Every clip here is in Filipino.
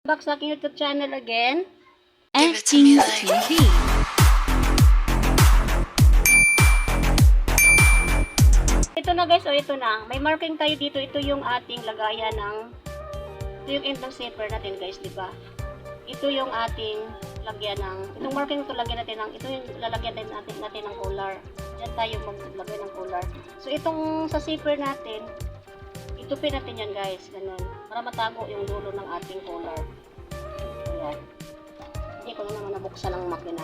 Back sa aking YouTube channel again. FG TV. Ito na guys, ito na. May marking tayo dito. Ito yung ating lagayan ng ito yung end ng zipper natin guys, di ba? Ito yung ating lagyan ng itong marking ito lagyan natin ng ito yung lalagyan natin ng collar. Diyan tayo maglagay ng collar. So itong sa zipper natin, itupin natin yan guys, ganun. Para matago yung dulo ng ating collar. Ayan. Hindi ko na naman nabuksan ang makina.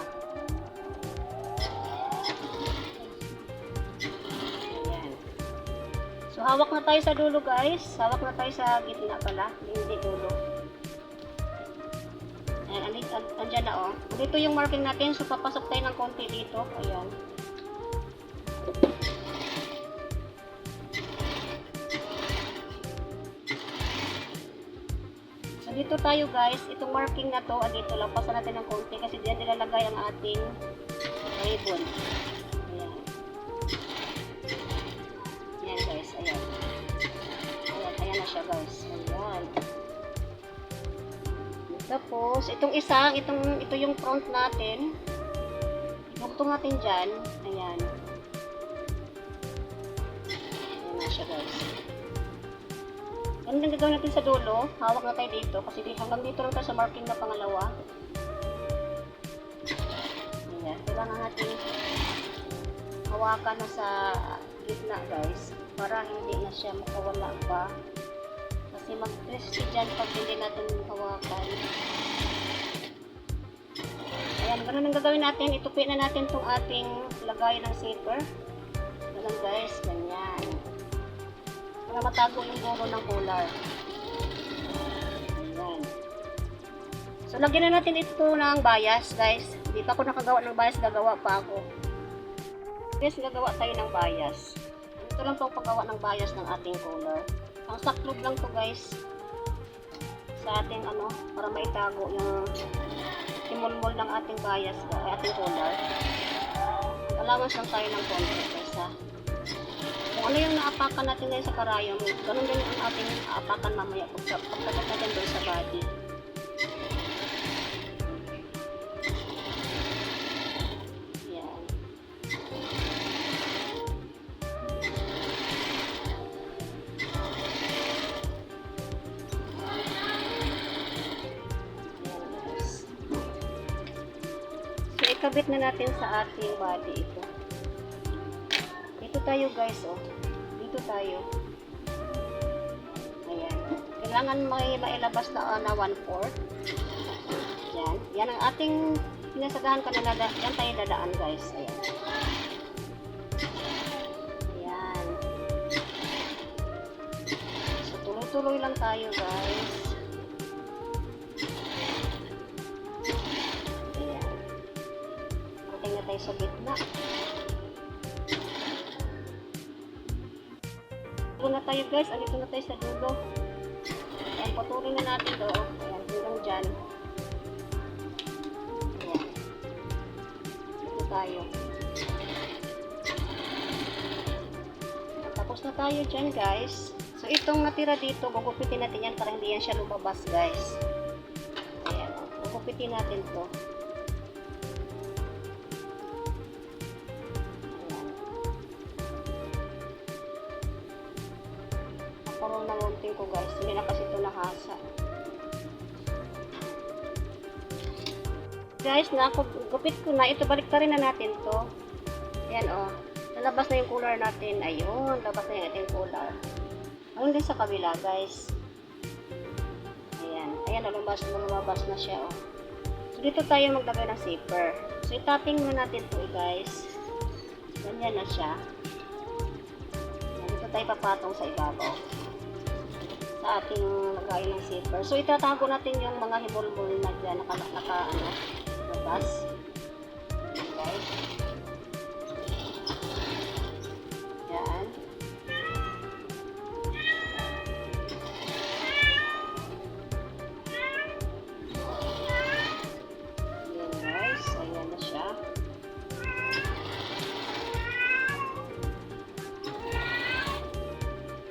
Ayan. So hawak na tayo sa dulo guys. Hawak na tayo sa gitna pala. Hindi dulo. Ayan, andyan na oh. Dito yung marking natin. So papasok tayo ng konti dito. Ayan. So dito tayo guys, itong marking na to, dito lang, pasan natin ng konti kasi diyan nilalagay ang ating ribbon. Ayan. Ayan guys, ayan. Ayan na siya guys. Ayan. Tapos, itong isang, ito yung front natin. Ibugtong natin dyan. Ayan. Ayan na siya guys. Ano nang gagawin natin sa dulo? Hawak na tayo dito kasi hanggang dito lang tayo sa marking na pangalawa. Ayan. Kailangan natin hawakan na sa gitna guys para hindi na siya makawala pa. Kasi mag-twist dyan pag hindi natin hawakan. Ayan. Ganun ang gagawin natin. Itupi na natin itong ating lagay ng zipper. Ganun guys. Ganyan. Para matago yung dulo ng collar. Ayan. So, lagyan na natin ito ng bias, guys. Hindi pa ako nakagawa ng bias, gagawa pa ako. Guys, gagawa tayo ng bias. Ito lang po paggawa ng bias ng ating collar. Ang saklog lang to guys. Sa ating para maitago yung imulmul ng ating bias, ating collar. Allowance lang tayo ng konti, guys, ha. Kung ano yung naapakan natin ngayon sa karayom, ganun din ang ating naapakan mamaya pagkakot natin doon sa body. Yan. Yan guys. So ikabit na natin sa ating body ito. Dito tayo guys, oh. Dito tayo. Ayan. Kailangan may mailabas na 1/4. Yan. Yan ang ating pinasagahan kanina. Yan tayo dadaan guys. Ayan. Ayan. So, tuloy-tuloy lang tayo guys. Ayan. Parating na tayo sa gitna. Dito na tayo guys, andito na tayo sa dulo. Ayan, patuloy na natin to. Ayan, hanggang dyan. Ayan. Dito tayo. Tapos na tayo dyan guys. So itong natira dito, gugupitin natin yan para hindi yan siya lumabas guys. Ayan, gugupitin natin to. Parang namunting ko guys, hindi na kasi ito nahasa. Guys, gupit ko na, ito balik rin na natin to. Ayan oh, nalabas na yung collar natin. Ayun, labas na yung ating collar. Ayun din sa kabila guys. Ayan, ayan, lumabas na siya oh. So dito tayo maglagay ng zipper. So itapping na natin to guys. Ganyan na siya. Ayan, dito tayo papatong sa ibabaw sa ating lagay ng zipper. So itatago natin yung mga hibol-bol na dyan labas. Okay. Yan. Yan guys. Ayan na siya.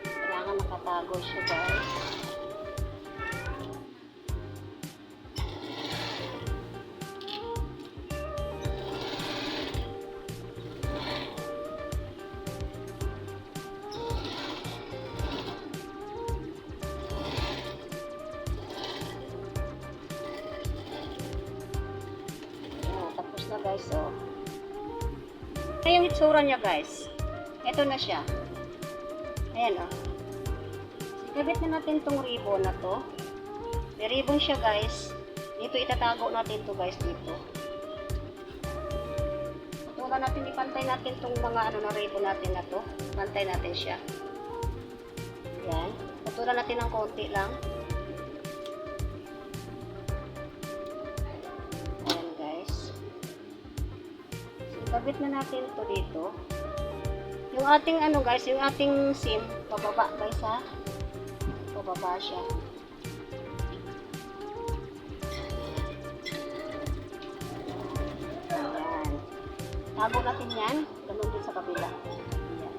Kailangan nakatago siya guys. guys, oh. Ito yung itsura niya, guys. Ito na siya. Ayan, oh. Ikabit na natin tong ribbon na to. May ribbon siya, guys. Dito itatago natin to, guys, dito. Putulan natin, ipantay natin tong mga ano na ribbon natin na to. Pantay natin siya. Ayan. Putulan natin ng konti lang. Ayan, guys. Ikabit na natin to dito. Yung ating ano, guys, yung ating seam, pababa, guys, ha. Pababa siya. Ayan. Tago natin yan. Ganun din sa kabila. Ayan.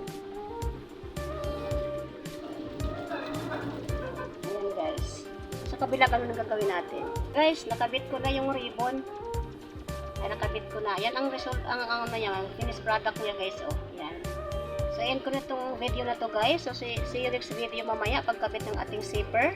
Ayan, guys. Sa kabila, ganun ang gagawin natin. Guys, nakabit ko na yung ribbon. Ay, nakabit ko na. Yan ang result, ang ano niya, finished product niya, guys. Oh, yan. So, end ko na itong video na to, guys. So, see you next video mamaya pagkabit ng ating zipper.